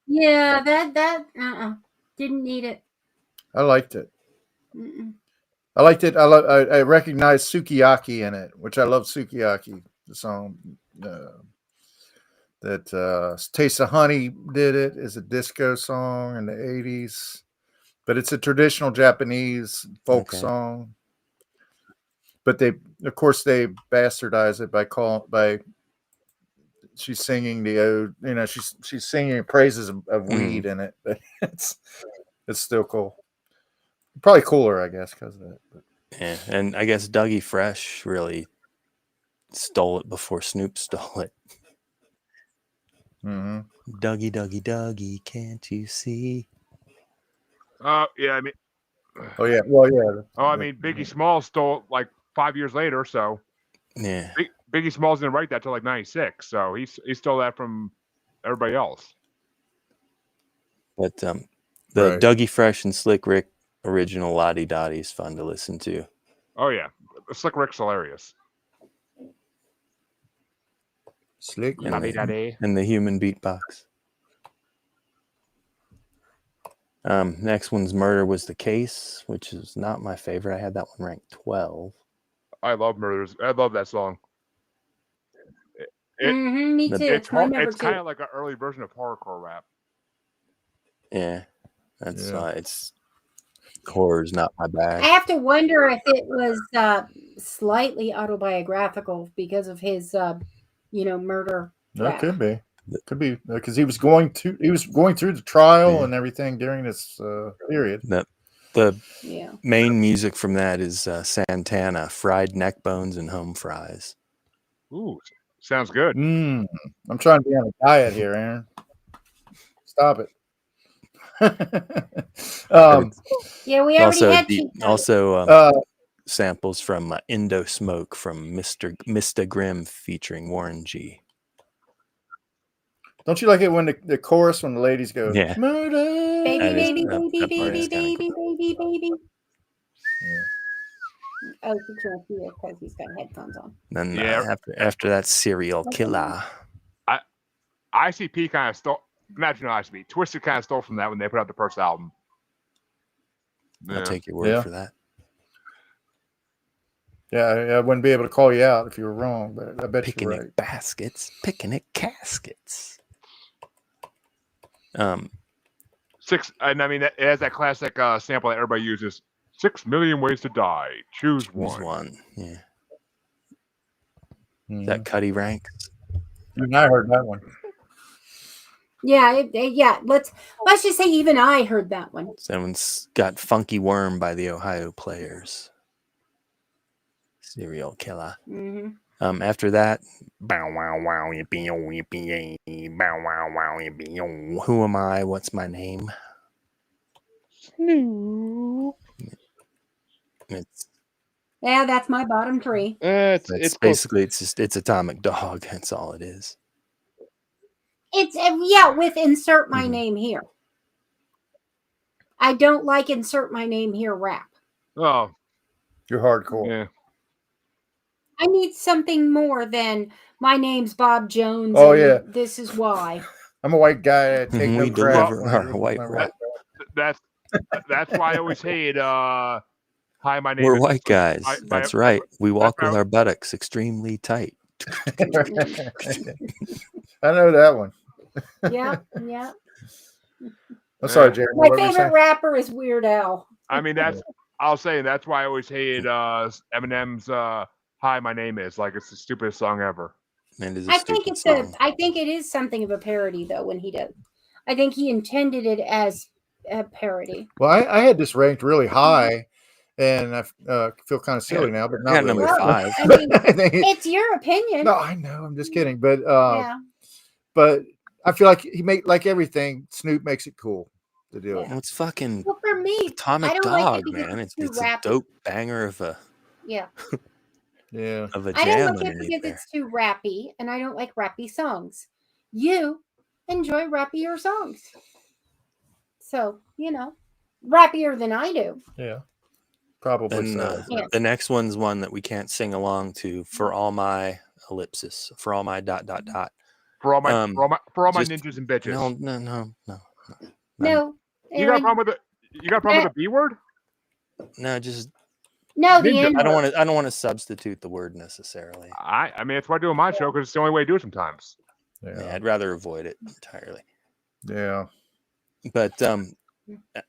Yeah, that didn't need it. I liked it. Mm-mm. I liked it. I recognized Sukiyaki in it, which I love. Sukiyaki, the song that Taste of Honey did it, is a disco song in the 80s, but it's a traditional Japanese folk song. But they bastardize it by she's singing the ode. You know, she's singing praises of weed in it, but it's still cool. Probably cooler, I guess, because of that. But. Yeah, and I guess Dougie Fresh really stole it before Snoop stole it. Mm-hmm. Dougie, Dougie, Dougie, can't you see? Yeah, I mean. Oh yeah, well yeah. Oh, I mean, Biggie Smalls stole it like 5 years later, so yeah. Biggie Smalls didn't write that till like '96, so he stole that from everybody else. But the Dougie Fresh and Slick Rick original Lottie Dottie is fun to listen to. Oh yeah, Slick Rick's hilarious. Slick and the human beatbox. Next one's Murder Was the Case, which is not my favorite. I had that one ranked 12. I love Murders. I love that song. Me too. It's kind of like an early version of horrorcore rap. Yeah, that's it's horror's not my bag. I have to wonder if it was slightly autobiographical because of his, murder. That could be. Could be because he was going through the trial and everything during this period. The main music from that is Santana, Fried Neck Bones and Home Fries. Ooh, sounds good. I'm trying to be on a diet here, Aaron. Stop it. We already had samples from Indo Smoke from Mr. Grimm featuring Warren G. Don't you like it when the chorus, when the ladies go, yeah, murder, baby. Yeah. Oh, he can't hear because he's got headphones on. Then after that, Serial Killer. ICP kind of stole. Imagine ICP. Twisted kind of stole from that when they put out the first album. I'll take your word for that. Yeah, I wouldn't be able to call you out if you were wrong, but I bet you're right. Picnic caskets. Six, and I mean it has that classic sample that everybody uses. 6 million ways to die. Choose one. Yeah. Is that Cuddy Ranks? Even I heard that one. Yeah. Let's just say even I heard that one. Someone's got Funky Worm by the Ohio Players. Serial Killer. Mm-hmm. After that, bow wow wow yippee yo yippee yay, bow wow wow yippee yo. Who am I? What's my name? Snoop. That's my bottom three. It's basically it's Atomic Dog. That's all it is. It's with insert my name here. I don't like insert my name here rap. Oh, you're hardcore. Yeah. I need something more than my name's Bob Jones. Oh yeah, this is why. I'm a white guy. I take no crap. Our white rap. That's why I always hate. Hi, my name. We're white guys. That's right. We walk with our buttocks extremely tight. I know that one. Yeah. I'm sorry, Jerry. My favorite rapper is Weird Al. I mean, that's I'll say that's why I always hated Eminem's "Hi, My Name Is." Like it's the stupidest song ever. And it is a I think stupid it's song. I think it is something of a parody though when he does. I think he intended it as a parody. Well, I had this ranked really high, and I feel kind of silly now, but I not got really. number 5. I mean, I think it's your opinion. no, I know. I'm just kidding, but Yeah. but I feel like he make like everything. Snoop makes it cool to do it. Well, it's fucking Well, for me, Atomic I don't like Dog, it because man. it's too It's a rappy. dope banger of a Yeah. Yeah. of a I don't jam like it underneath because there. it's too rappy, and I don't like rappy songs. You enjoy rappier songs. So, rappier than I do. Yeah. Probably Then so. the next one's one that we can't sing along to. For all my ellipsis, for all my ... For all my just- ninjas and bitches. No. You got a Aaron, problem with it? You got a problem with the B word? No, just no, the Ninja. N I don't word. want to. I don't want to substitute the word necessarily. I mean, it's what I do on my show because it's the only way to do it sometimes. Yeah, I'd rather avoid it entirely. Yeah. But that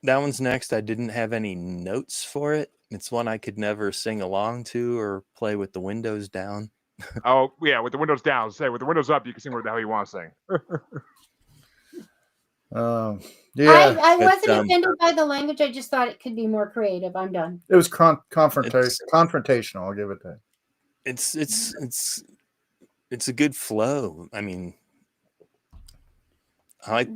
one's next. I didn't have any notes for it. It's one I could never sing along to or play with the windows down. Oh yeah, with the windows down. Say with the windows up, you can sing what the hell you want to sing. Yeah. I But, wasn't offended by the language. I just thought it could be more creative. I'm done. It was confrontational. I'll give it that. It's a good flow. I mean, I like.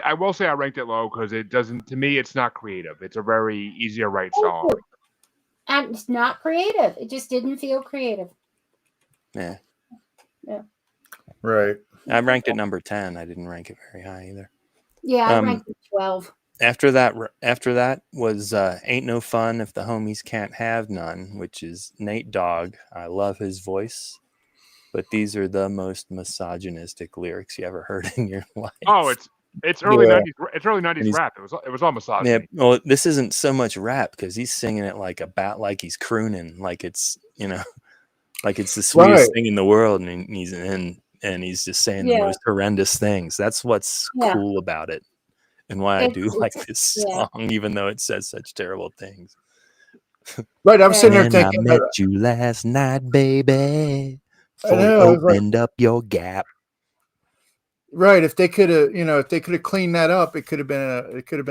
I will say I ranked it low because it doesn't. To me, it's not creative. It's a very easy to write song. And it's not creative. It just didn't feel creative. Yeah. Yeah. Right. I ranked it number 10. I didn't rank it very high either. Yeah, I ranked it 12. After that was Ain't No Fun If the Homies Can't Have None, which is Nate Dogg. I love his voice, but these are the most misogynistic lyrics you ever heard in your life. Oh, it's early 90s. It's early 90s rap. It was all misogyny. Yeah, well, this isn't so much rap because he's singing it like he's crooning, like it's like it's the sweetest thing in the world, and he's just saying the most horrendous things. That's what's cool about it, and why I do like this song, even though it says such terrible things. Right, I'm sitting there thinking, I met you last night, baby. Opened up your gap. Right, if they could have cleaned that up, it could have been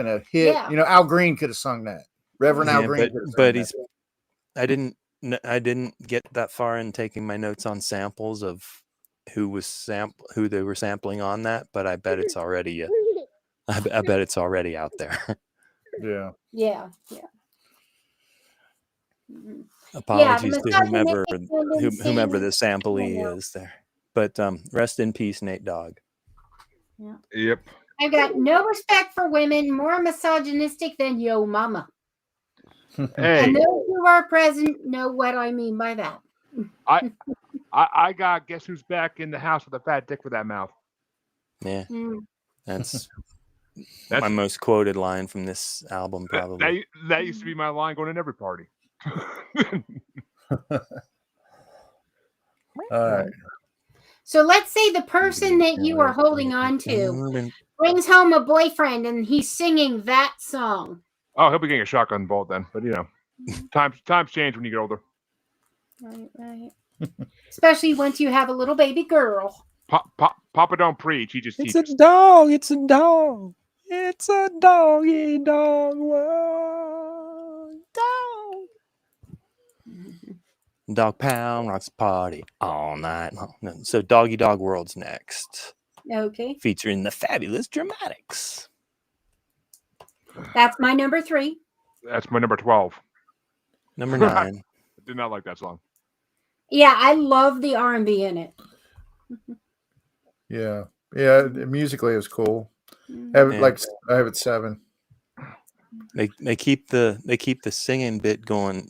a hit. Yeah. Al Green could have sung that. Reverend Al Green. But I didn't get that far in taking my notes on samples of who they were sampling on that, but I bet it's already I bet it's already out there. Yeah. Yeah. Apologies to whomever the samplee is there. But rest in peace, Nate Dogg. Yeah. Yep. I've got no respect for women, more misogynistic than yo mama. Hey. And those who are present know what I mean by that. I got guess who's back in the house with a fat dick for that mouth. Yeah. That's my most quoted line from this album, probably. That used to be my line going in every party. All right. So let's say the person that you are holding on to brings home a boyfriend and he's singing that song. Oh, he'll be getting a shotgun bolt then. But times change when you get older. Right. Especially once you have a little baby girl. Papa don't preach. He just teaches. It's a dog. It's a dog. It's a doggy dog world. Dog. Dog pound rocks party all night long. So Doggy Dog World's next. Okay. Featuring the fabulous Dramatics. That's my number 3. That's my number 12. Number 9. I did not like that song. Yeah, I love the R&B in it. Yeah. Musically, it was cool. I have it 7. They keep the singing bit going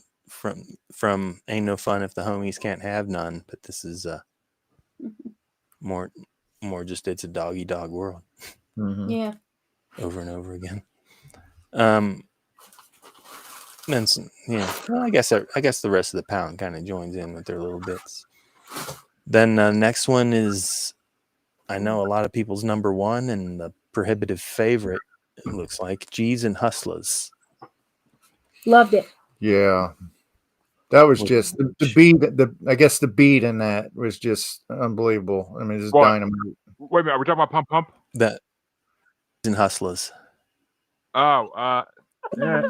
from Ain't No Fun If the Homies Can't Have None, but this is more just It's a Doggy Dog World. Mm-hmm. Yeah. Over and over again. Well, I guess the rest of the pound kind of joins in with their little bits. Then next one is, I know a lot of people's number 1 and the prohibitive favorite. It looks like G's and Hustlers. Loved it. Yeah. That was just the beat. I guess the beat in that was just unbelievable. I mean, it's dynamite. Wait a minute, are we talking about Pump Pump? That and Hustlers. Oh, Yeah.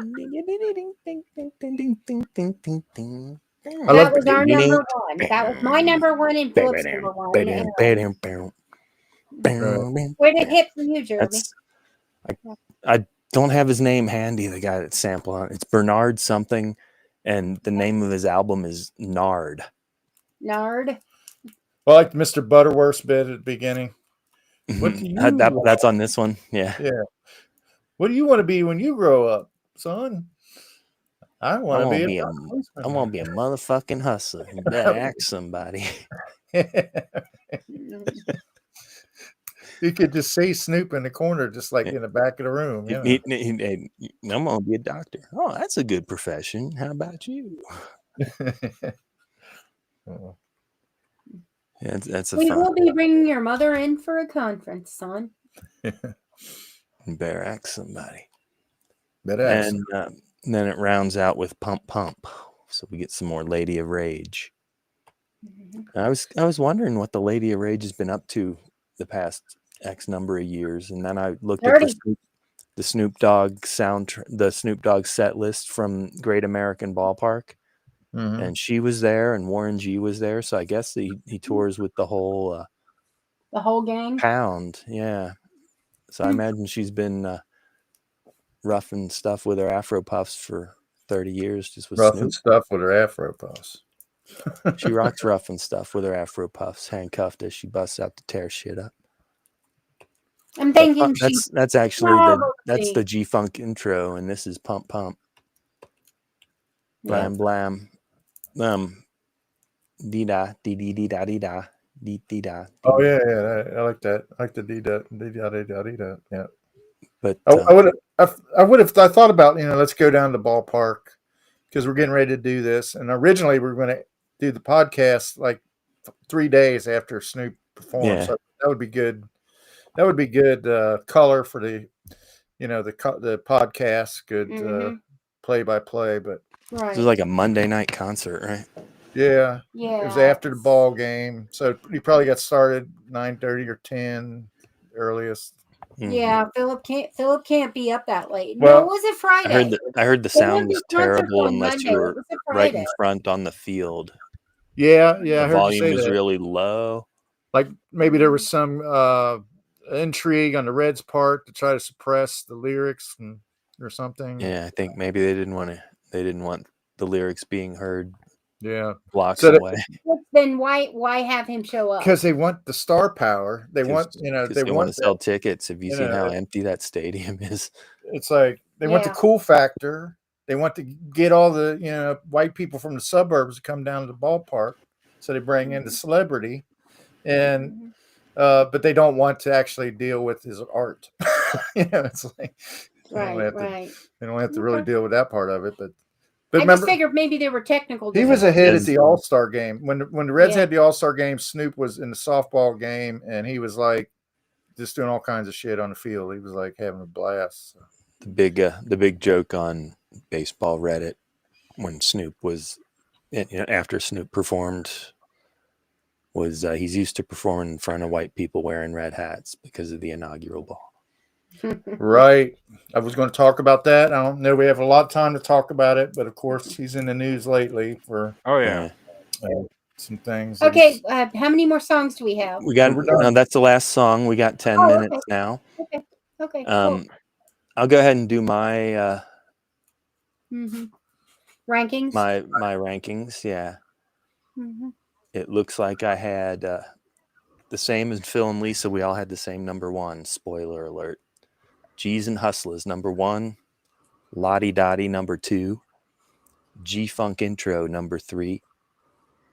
That was our number one. That was my number one and Philip's number one. Where did it hit for you, Jeremy? I don't have his name handy, the guy that's sampling it. It's Bernard something, and the name of his album is Nard. Nard. Well, like Mr. Butterworth's bit at the beginning. What do you that's on this one. Yeah. Yeah. What do you want to be when you grow up, son? I want to be a I want to be a motherfucking hustler. You better ask somebody. You could just see Snoop in the corner, just like in the back of the room. Yeah. I'm going to be a doctor. Oh, that's a good profession. How about you? Yeah, that's a we fun. will be bringing your mother in for a conference, son. Better ask somebody. And then it rounds out with Pump Pump. So we get some more Lady of Rage. I was wondering what the Lady of Rage has been up to the past X number of years, and then I looked at the Snoop Dogg the Snoop Dogg set list from Great American Ballpark, and she was there, and Warren G was there. So I guess he tours with the whole gang. Pound, yeah. So I imagine she's been roughing stuff with her Afro Puffs for 30 years, just with roughing Snoop. stuff with her Afro Puffs. She rocks roughing stuff with her Afro Puffs, handcuffed as she busts out to tear shit up. I'm thinking that's actually that's the G-Funk intro, and this is Pump Pump. Blam blam. Dee da dee dee dee da dee da dee dee da. Oh yeah, I like that. I like the dee da dee da dee da dee da. Yeah. But I thought about, let's go down to the ballpark because we're getting ready to do this, and originally we were going to do the podcast like 3 days after Snoop performed. Yeah. So that would be good. That would be good color for the podcast. Good play by play, but right. It was like a Monday night concert, right? Yeah. It was after the ball game, so you probably got started 9:30 or 10 earliest. Yeah, Philip can't be up that late. Well, no, it was a Friday. I heard the sound was terrible unless you were right in front on the field. Yeah, I the heard volume you say was that. really low. Like maybe there was some intrigue on the Reds' part to try to suppress the lyrics or something. Yeah, I think maybe they didn't want the lyrics being heard. Yeah, blocks away. Then why have him show up? Because they want the star power. They want they want to sell tickets. Have you seen how empty that stadium is? It's like they want the cool factor. They want to get all the white people from the suburbs to come down to the ballpark, so they bring in the celebrity, and but they don't want to actually deal with his art. It's like right. They don't have to really deal with that part of it, but I remember, just figured maybe they were technical. He was ahead at the All-Star game when the Reds had the All-Star game. Snoop was in the softball game, and he was like just doing all kinds of shit on the field. He was like having a blast. So. The big joke on baseball Reddit when Snoop was, after Snoop performed, was he's used to performing in front of white people wearing red hats because of the inaugural ball. Right. I was going to talk about that. I don't know. We have a lot of time to talk about it, but of course he's in the news lately for some things. Okay. How many more songs do we have? We got that's the last song. We got 10 minutes now. Okay. Cool. I'll go ahead and do my rankings. My rankings. Yeah. It looks like I had the same as Phil and Lisa. We all had the same number one. Spoiler alert. G's and Hustlers, number 1. Lottie Dottie, number 2. G-Funk Intro, number 3.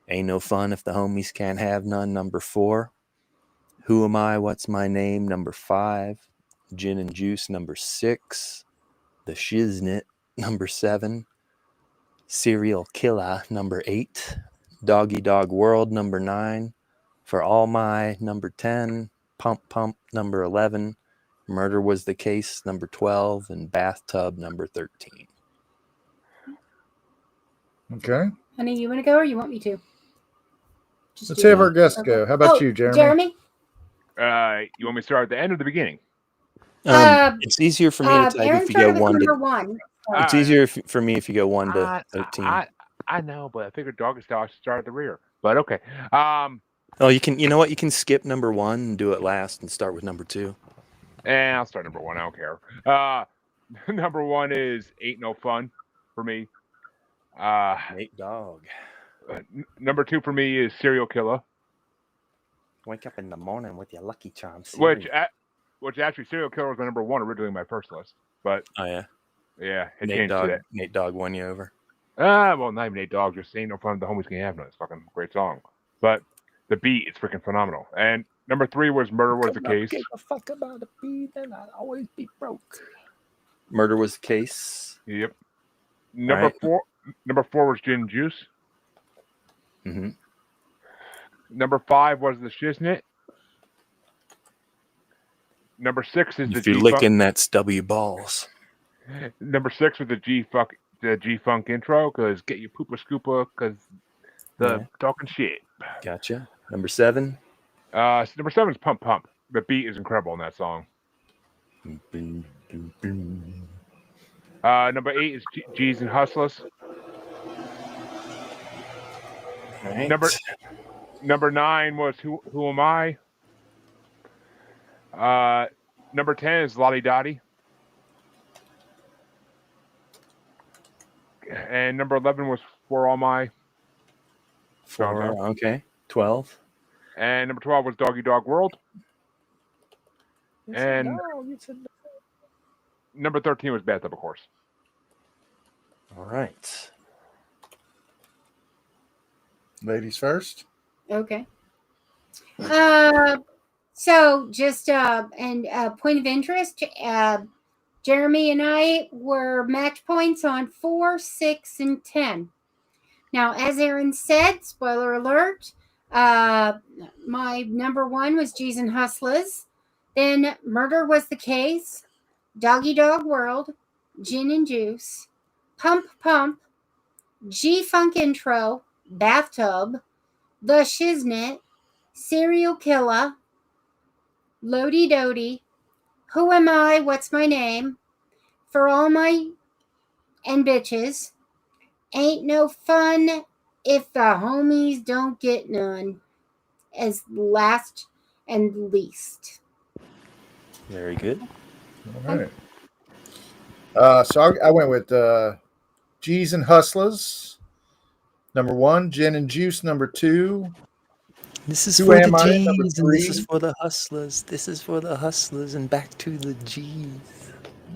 Ain't No Fun If the Homies Can't Have None, number 4. Who Am I, What's My Name, number 5. Gin and Juice, number 6. The Shiznit, number 7. Serial Killer, number 8. Doggy Dog World, number 9. For All My, number 10. Pump Pump, number 11. Murder Was the Case, number 12, and Bathtub, number 13. Okay. Honey, you want to go or you want me to? Let's have our guests go. How about you, Jeremy? Jeremy? You want me to start at the end or the beginning? It's easier for me to type Aaron if you go started with 1 number to. 1. It's easier for me if you go 1 to 13. I know, but I figured Doggy style should start at the rear. But okay. Oh, you can. You know what? You can skip number 1 and do it last, and start with number 2. And I'll start number 1. I don't care. Number 1 is Ain't No Fun for me. Nate Dogg. Number 2 for me is Serial Killer. Wake up in the morning with your Lucky Charms. Which actually Serial Killer was my number 1 originally in my first list. But oh yeah, it Nate changed Dogg. to that. Nate Dogg won you over. Well, not even Nate Dogg. Just Ain't No Fun. The Homies Can't Have None. It's a fucking great song. But the beat is freaking phenomenal. And number 3 was Murder Was the Case. Give a fuck about the beat, and I'd always be broke. Murder Was the Case. Yep. Number 4 was Gin and Juice. Mm-hmm. Number 5 was the Shiznit. Number 6 is if the you're licking, that's W balls. Number 6 was the G-Funk intro, because get your poopa scoopa, because the talking shit. Gotcha. Number 7. Number 7 is Pump Pump. The beat is incredible in that song. Number 8 is G's and Hustlers. Right. Number 9 was Who Am I? Number 10 is Lottie Dottie. And number 11 was For All My. Okay. 12. And number 12 was Doggy Dog World. And number 13 was Bathtub, of course. All right. Ladies first. Okay. So just and point of interest, Jeremy and I were match points on 4, 6, and 10. Now, as Aaron said, spoiler alert, my number 1 was G's and Hustlers. Then Murder Was the Case, Doggy Dog World, Gin and Juice, Pump Pump, G-Funk Intro, Bathtub, The Shiznit, Serial Killer, Lodi Dodi, Who Am I? What's My Name? For All My and Bitches, Ain't No Fun If the Homies Don't Get None, as last and least. Very good. All right. So I went with G's and Hustlers. Number 1, Gin and Juice. Number 2. This is Who for Am the I? G's, Number and 3. this is for the Hustlers. This is for the Hustlers, and back to the G's.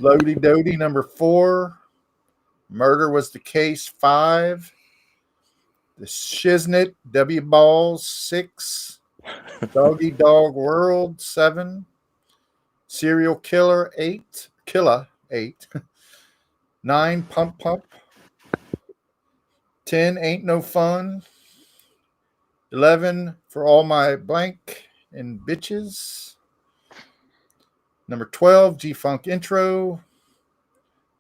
Lodi Dodi. Number 4. Murder Was the Case. 5. The Shiznit. W Balls. 6. Doggy Dog World. 7. Serial Killer. 8. 9. Pump Pump. 10. Ain't No Fun. 11. For All My Blank and Bitches. Number 12. G-Funk Intro.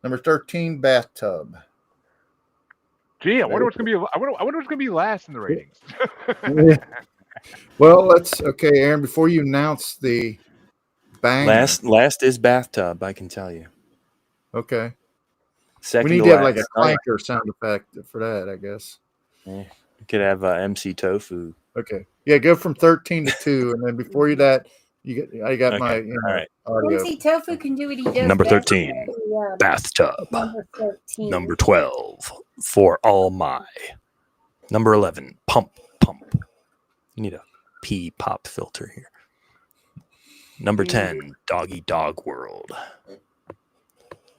Number 13. Bathtub. Gee, I wonder what's gonna be. I wonder what's gonna be last in the ratings. Well, okay, Aaron. Before you announce the bang, Last is Bathtub, I can tell you. okay. Second We need to to have like a last. clanker sound effect for that, I guess. You could have MC Tofu. Okay, yeah, go from 13 to 2, and then before you that, I got my All right. audio. MC Tofu can do what he does. Number best. 13, Bathtub. Number 13. Number 12, For All My. Number 11, Pump Pump. You need a pee pop filter here. Number 10, Doggy Dog World.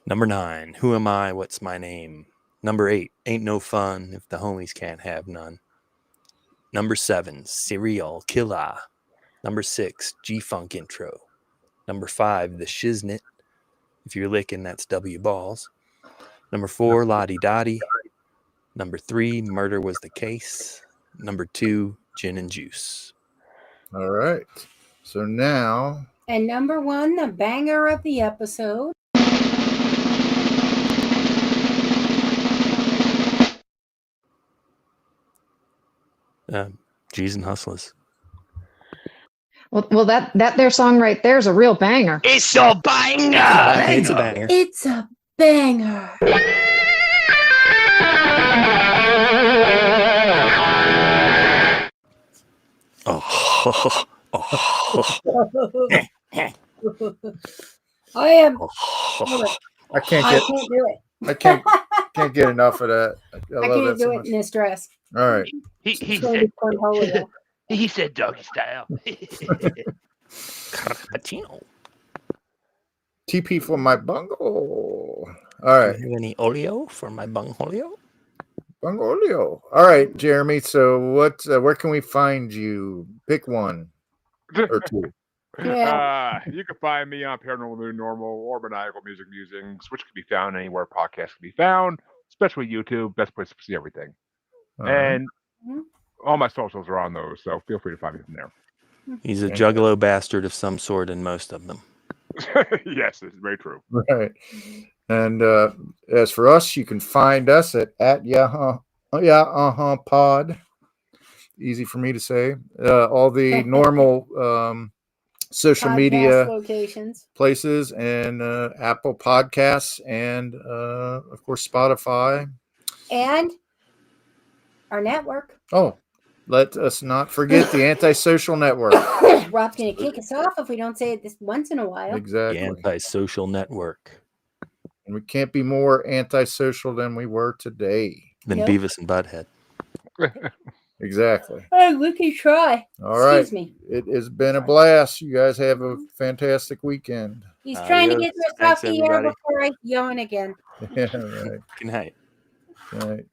Number 9, Who Am I? What's My Name? Number 8, Ain't No Fun If the Homies Can't Have None. Number 7, Serial Killer. Number 6, G-Funk Intro. Number 5, The Shiznit. If you're licking, that's W Balls. Number 4, Lottie Dottie. Number 3, Murder Was the Case. Number 2, Gin and Juice. All right. So now And number one, the banger of the episode. G's and Hustlers. Well, that their song right there is a real banger. It's a banger. It's a banger. It's a banger. Oh. I am. I can't I get. can't do it. I can't get enough of that. I I love can't that do so it much. in this dress. All right. He It's gonna be cornholio. he said doggy style. Cappuccino. TP for my bungo. All right. Do you have any oleo for my bungholio? Bungolio. All right, Jeremy. So what? Where can we find you? Pick one or two. Yeah. You can find me on Paranormal New Normal or Maniacal Music Musings, which can be found anywhere podcasts can be found, especially YouTube. Best place to see everything. And all my socials are on those, so feel free to find me from there. He's a juggalo bastard of some sort in most of them. Yes, it's very true. Right. And as for us, you can find us at pod. Easy for me to say. All the normal social Podcast media locations. places and Apple Podcasts and of course Spotify. And our network. Oh, let us not forget the Antisocial Network. Rob's going to kick us off if we don't say it this once in a while. Exactly. The Antisocial Network. And we can't be more antisocial than we were today. Than Nope. Beavis and Butthead. Exactly. Oh, we can try. All right. Excuse me. It has been a blast. You guys have a fantastic weekend. He's trying to Adios. get this Thanks, off the air everybody. before I yawn again. Yeah, right. Good night. Right.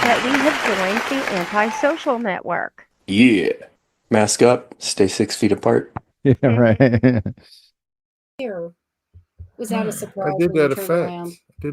That we have joined the Antisocial Network. Yeah. Mask up. Stay 6 feet apart. Yeah, right. Here. Was that a surprise? I did when you that turned effect. around?